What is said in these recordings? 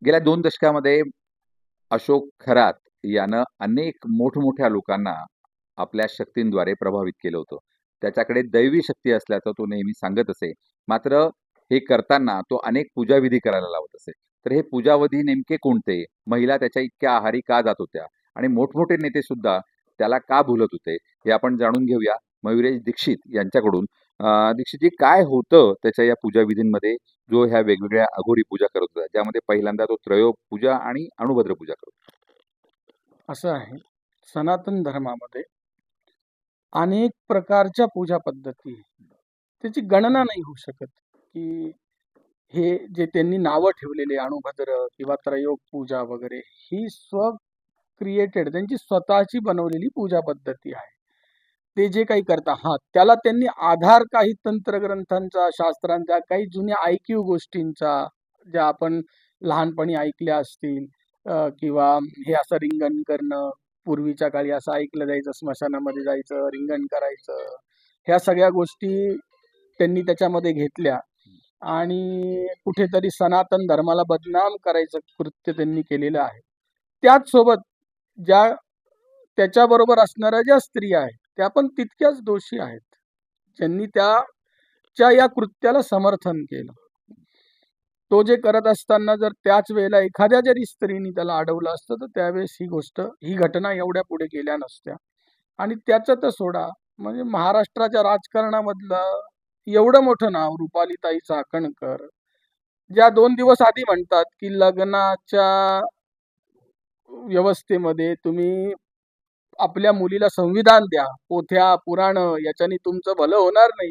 गेल्या 2 दशकामध्ये अशोक खरात यानं अनेक मोठमोठ्या लोकांना आपल्या शक्तींद्वारे प्रभावित केलं होतं. त्याच्याकडे दैवी शक्ती असल्याचं तो नेहमी सांगत असे. मात्र हे करताना तो अनेक पूजाविधी करायला लावत असे. तर हे पूजाविधी नेमके कोणते? महिला त्याच्या इतक्या आहारी का जात होत्या? आणि मोठमोठे नेते सुद्धा त्याला का भुलत होते? हे आपण जाणून घेऊया मयुरेश दीक्षित यांच्याकडून. दीक्षितजी, काय होतं त्याच्या या पूजाविधींमध्ये, जो ह्या वेगवेगळ्या अघोरी पूजा करत होता, ज्यामध्ये पहिल्यांदा तो त्रयोग पूजा आणि अणुभद्र पूजा करत होता? असं आहे, सनातन धर्मामध्ये अनेक प्रकारच्या पूजा पद्धती आहे. त्याची गणना नाही होऊ शकत, की हे जे त्यांनी नावं ठेवलेले अणुभद्र किंवा त्रयोग पूजा वगैरे, ही क्रिएटेड त्यांची स्वतःची बनवलेली पूजा पद्धती आहे. ते जे काही करता, हा त्याला त्यांनी आधार काही तंत्रग्रंथांचा, शास्त्रांचा, काही जुन्या ऐकीव गोष्टींचा, ज्या आपण लहानपणी ऐकल्या असतील, किंवा हे असं रिंगण करणं, पूर्वीच्या काळी असं ऐकलं जायचं, स्मशानामध्ये जायचं, रिंगण करायचं, ह्या सगळ्या गोष्टी त्यांनी त्याच्यामध्ये घेतल्या आणि कुठेतरी सनातन धर्माला बदनाम करायचं कृत्य त्यांनी केलेलं आहे. त्याच सोबत ज्या त्याच्याबरोबर असणाऱ्या ज्या स्त्रिया आहेत, त्या पण तितक्याच दोषी आहेत, ज्यांनी त्याच्या या कृत्याला समर्थन केलं. तो जे करत असताना जर त्याच वेळेला एखाद्या जरी स्त्रीनी त्याला अडवलं असतं, तर त्यावेळेस ही घटना एवढ्या पुढे गेल्या नसत्या. आणि त्याचं तर सोडा, म्हणजे महाराष्ट्राच्या राजकारणामधलं एवढं मोठं नाव रुपालीताई चाकणकर, ज्या 2 दिवस आधी म्हणतात की लग्नाच्या व्यवस्थेमध्ये तुम्ही आपल्या मुलीला संविधान द्या, पोथ्या पुराण याच्याने तुमचं भलं होणार नाही,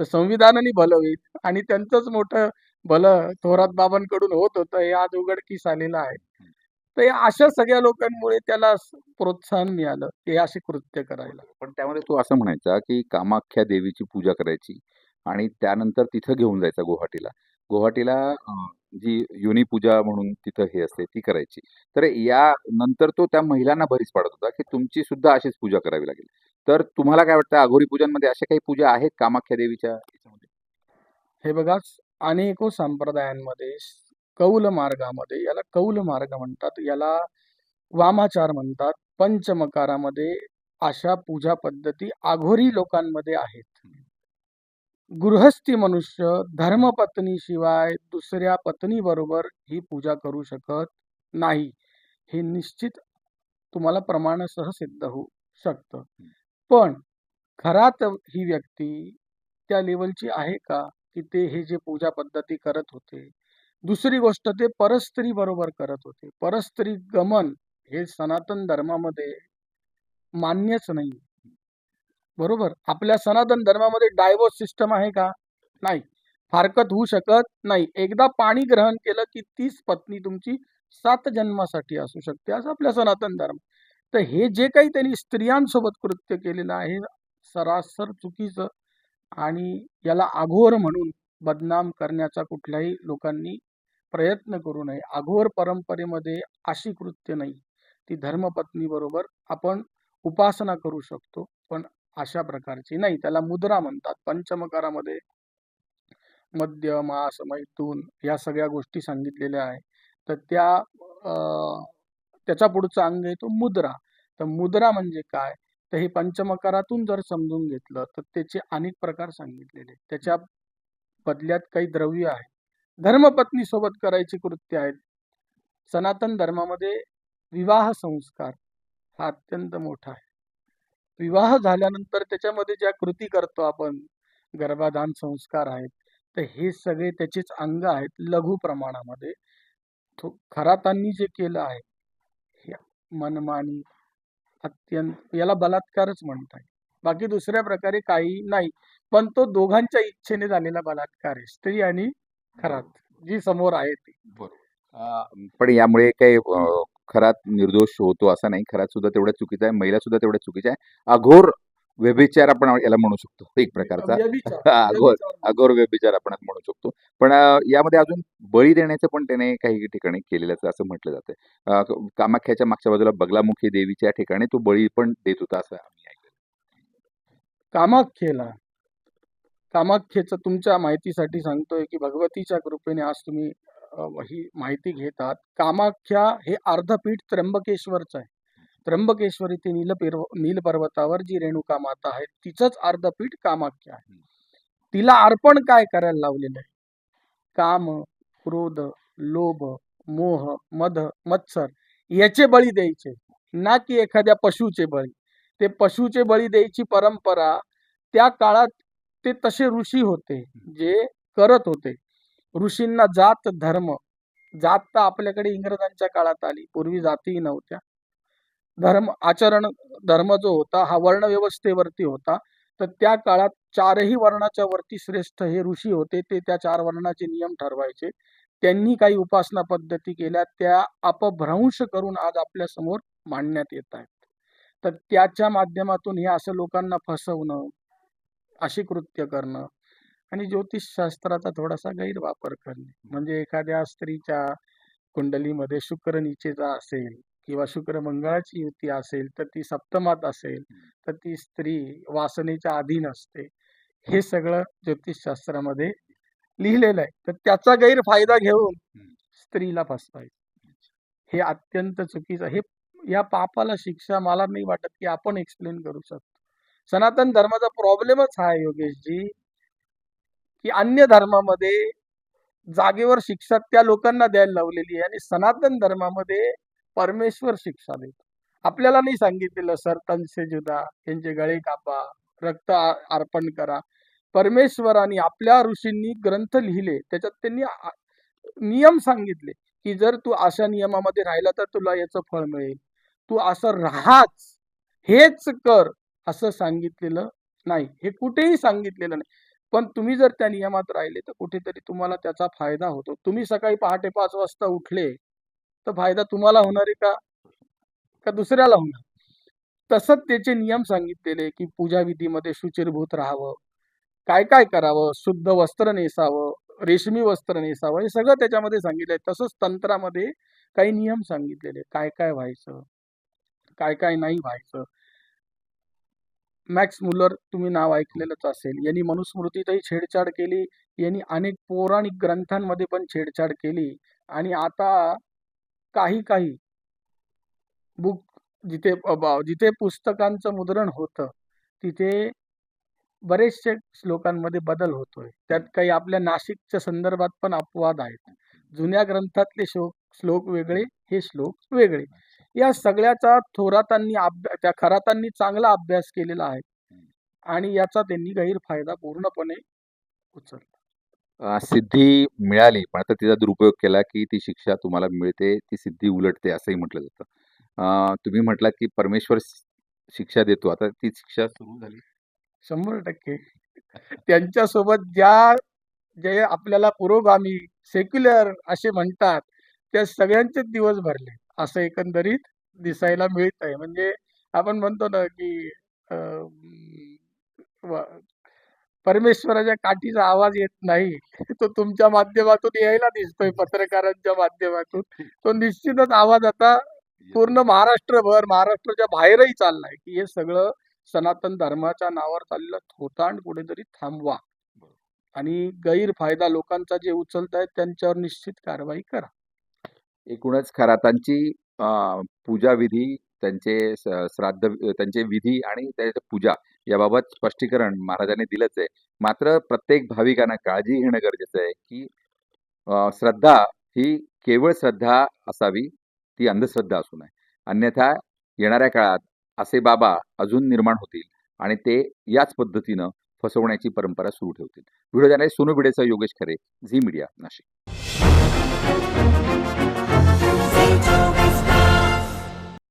तर संविधानाने भलं होईल. आणि त्यांचंच मोठं भलं थोरात बाबांकडून होत होतं, हे आज उघडकीस आलेलं आहे. तर या अशा सगळ्या लोकांमुळे त्याला प्रोत्साहन मिळालं, हे असे कृत्य करायला. पण त्यामध्ये तो असं म्हणायचा, की कामाख्या देवीची पूजा करायची आणि त्यानंतर तिथं घेऊन जायचा गुवाहाटीला. गुवाहाटीला जी योनी पूजा म्हणून तिथं हे असते ती करायची. तर यानंतर तो त्या महिलांना भरीस पाडत होता, की तुमची सुद्धा अशीच पूजा करावी लागेल. तर तुम्हाला काय वाटतं, अघोरी पूजांमध्ये अशा काही पूजा आहेत कामाख्या देवीच्या याच्यामध्ये? हे बघा, अनेको संप्रदायांमध्ये कौल मार्गामध्ये, याला कौल मार्ग म्हणतात, याला वामाचार म्हणतात, पंचमकारामध्ये अशा पूजा पद्धती आघोरी लोकांमध्ये आहेत. गृहस्थी मनुष्य धर्मपत्नीशिवाय दुसऱ्या पत्नीबरोबर ही पूजा करू शकत नाही, हे निश्चित तुम्हाला प्रमाणासह सिद्ध होऊ शकतं. पण खरात ही व्यक्ती त्या लेवलची आहे का, की ते हे जे पूजा पद्धती करत होते? दुसरी गोष्ट, ते परस्त्री बरोबर करत होते. परस्त्री गमन हे सनातन धर्मामध्ये मान्यच नाही. बरोबर, आपल्या सनातन धर्मामध्ये डायव्होर्स सिस्टम आहे का? नाही. फारकत होऊ शकत नाही. एकदा पाणी ग्रहण केलं की तीच पत्नी तुमची 7 जन्मासाठी असू शकते, असं आपल्या सनातन धर्म. तर हे जे काही त्यांनी स्त्रियांसोबत कृत्य केलेलं आहे, सरासर चुकीचं. आणि याला अघोर म्हणून बदनाम करण्याचा कुठल्याही लोकांनी प्रयत्न करू नये. अघोर परंपरेमध्ये अशी कृत्य नाही. ती धर्मपत्नी बरोबर आपण उपासना करू शकतो, पण अशा प्रकारची नाही. त्याला मुद्रा म्हणतात. पंचमकारामध्ये मद्य, मांस, मैथून या सगळ्या गोष्टी सांगितलेल्या आहे. तर त्याचा पुढचा अंग आहे तो मुद्रा. तर मुद्रा म्हणजे काय? तर हे पंचमकारातून जर समजून घेतलं, तर त्याचे अनेक प्रकार सांगितलेले आहेत. त्याच्या बदल्यात काही द्रव्य आहे. धर्मपत्नी सोबत करायची कृत्य आहेत. सनातन धर्मामध्ये विवाह संस्कार हा अत्यंत मोठा आहे. विवाह झाल्यानंतर त्याच्यामध्ये ज्या कृती करतो आपण, गर्भाधान संस्कार आहेत, तर हे सगळे त्याचेच अंग आहेत लघु प्रमाणामध्ये. खरातांनी जे केलं आहे, हे मनमानी, अत्यंत, याला बलात्कारच म्हणता येईल. बाकी दुसऱ्या प्रकारे काही नाही. पण तो दोघांच्या इच्छेने झालेला बलात्कार आहे, स्त्री आणि खरात जी समोर आहे ती. बरोबर. पण यामुळे काही खरात निर्दोष होतो असं नाही. खरात सुद्धा तेवढ्याच चुकीचा आहे. महिला सुद्धा तेवढ्याच चुकीच्या आहे. अघोर व्यभिचार आपण याला म्हणू शकतो एक प्रकारचा. व्यभिचार, अघोर व्यभिचार अघोर व्यभिचार आपण म्हणू शकतो. पण यामध्ये अजून बळी देण्याचं पण त्याने काही ठिकाणी केलेलं आहे असं म्हटलं जातंय. कामाख्याच्या मागच्या बाजूला बगलामुखी देवीच्या ठिकाणी तो बळी पण देत होता असं आम्ही ऐकलं. कामाख्येला, कामाख्येचं तुमच्या माहितीसाठी सांगतोय, की भगवतीच्या कृपेने आज तुम्ही ही माहिती घेतात. कामाख्या हे अर्धपीठ त्र्यंबकेश्वरचं आहे. त्र्यंबकेश्वर इथे नील पर्वतावर जी रेणुका माता आहे तिचंच अर्धपीठ कामाख्या आहे. तिला अर्पण काय करायला लावलेलं आहे? काम, क्रोध, लोभ, मोह, मद, मत्सर याचे बळी द्यायचे, ना की एखाद्या पशुचे बळी. ते पशुचे बळी द्यायची परंपरा त्या काळात ते तसे ऋषी होते जे करत होते. ऋषींना जात धर्म, जात तर आपल्याकडे इंग्रजांच्या काळात आली, पूर्वी जातीही नव्हत्या. धर्म आचरण, धर्म जो होता हा वर्ण व्यवस्थेवरती होता. तर त्या काळात चारही वर्णाच्या वरती श्रेष्ठ हे ऋषी होते. ते त्या 4 वर्णाचे नियम ठरवायचे. त्यांनी काही उपासना पद्धती केल्या, त्या अपभ्रंश करून आज आपल्या समोर मांडण्यात येत आहेत. तर त्याच्या माध्यमातून हे असं लोकांना फसवणं, अशी कृत्य करणं आणि ज्योतिषशास्त्राचा थोडासा गैरवापर करणे. म्हणजे एखाद्या स्त्रीच्या कुंडलीमध्ये शुक्र नीचेचा असेल किंवा शुक्र मंगळाची युती असेल तर ती सप्तमात असेल तर ती स्त्री वासनेच्या अधीन असते. हे सगळं ज्योतिषशास्त्रामध्ये लिहिलेलं आहे. तर त्याचा गैरफायदा घेऊन स्त्रीला फसवायचं हे अत्यंत चुकीचं. हे या पापाला शिक्षा मला नाही वाटत की आपण एक्सप्लेन करू शकतो. सनातन धर्माचा प्रॉब्लेमच हा आहे योगेशजी, की अन्य धर्मामध्ये जागेवर शिक्षा त्या लोकांना द्यायला लावलेली आहे आणि सनातन धर्मामध्ये परमेश्वर शिक्षा देतो. आपल्याला नाही सांगितलेलं सरतन से जुदा, यांचे गळे कापा, रक्त अर्पण करा. परमेश्वराने आपल्या ऋषींनी ग्रंथ लिहिले, त्याच्यात त्यांनी नियम सांगितले की जर तू अशा नियमामध्ये राहिला तर तुला याचं फळ मिळेल. तू असं राहाच, हेच कर असं सांगितलेलं नाही. हे कुठेही सांगितलेलं नाही. पण तुम्ही जर त्या नियमात राहिले तर कुठेतरी तुम्हाला त्याचा फायदा होतो. तुम्ही सकाळी पहाटे 5 वाजता उठले तर फायदा तुम्हाला होणार आहे का दुसऱ्याला होणार? तसंच त्याचे नियम सांगितलेले की पूजा विधीमध्ये शुचिर्भूत राहावं, काय काय करावं, शुद्ध वस्त्र नेसावं, रेशमी वस्त्र नेसावं, हे सगळं त्याच्यामध्ये सांगितलंय. तसंच तंत्रामध्ये काही नियम सांगितलेले, काय काय व्हायचं, काय काय नाही व्हायचं. मॅक्स मुलर तुम्ही नाव ऐकलेलंच असेल. यांनी मनुस्मृतीतही छेडछाड केली, यांनी अनेक पौराणिक ग्रंथांमध्ये पण छेडछाड केली आणि आता काही बुक जिथे पुस्तकांचं मुद्रण होतं तिथे बरेचसे श्लोकांमध्ये बदल होतोय. त्यात काही आपल्या नाशिकच्या संदर्भात पण अपवाद आहेत. जुन्या ग्रंथातले श्लोक वेगळे, हे श्लोक वेगळे. या सगळ्याचा थोरातांनी त्या खरातांनी चांगला अभ्यास केलेला आहे आणि याचा त्यांनी गैरफायदा पूर्णपणे उचलला. सिद्धी मिळाली पण आता तिचा दुरुपयोग केला की ती शिक्षा तुम्हाला मिळते, ती सिद्धी उलटते असंही म्हटलं जातं. तुम्ही म्हटलात की परमेश्वर शिक्षा देतो. आता ती शिक्षा सुरू झाली. 100% त्यांच्यासोबत जे आपल्याला पुरोगामी सेक्युलर असे म्हणतात त्या सगळ्यांचेच दिवस भरले असं एकंदरीत दिसायला मिळत आहे. म्हणजे आपण म्हणतो ना की परमेश्वराच्या काठीचा आवाज येत नाही, तो तुमच्या माध्यमातून यायला दिसतोय, पत्रकारांच्या माध्यमातून. तो निश्चितच आवाज आता पूर्ण महाराष्ट्रभर, महाराष्ट्राच्या बाहेरही चाललाय की हे सगळं सनातन धर्माच्या नावावर चाललेलं थोतांड कुठेतरी थांबवा आणि गैरफायदा लोकांचा जे उचलतायत त्यांच्यावर निश्चित कारवाई करा. एकूणच खरातांची पूजा विधी, त्यांचे श्राद्ध, त्यांचे विधी आणि त्याच्या पूजा याबाबत स्पष्टीकरण महाराजांनी दिलंच आहे. मात्र प्रत्येक भाविकांना काळजी घेणं गरजेचं आहे की श्रद्धा ही केवळ श्रद्धा असावी, ती अंधश्रद्धा असू नये. अन्यथा येणाऱ्या काळात असे बाबा अजून निर्माण होतील आणि ते याच पद्धतीनं फसवण्याची परंपरा सुरू ठेवतील. व्हिडिओ जर्नलिस्ट सोनू भिडेसह योगेश खरे, झी मीडिया, नाशिक.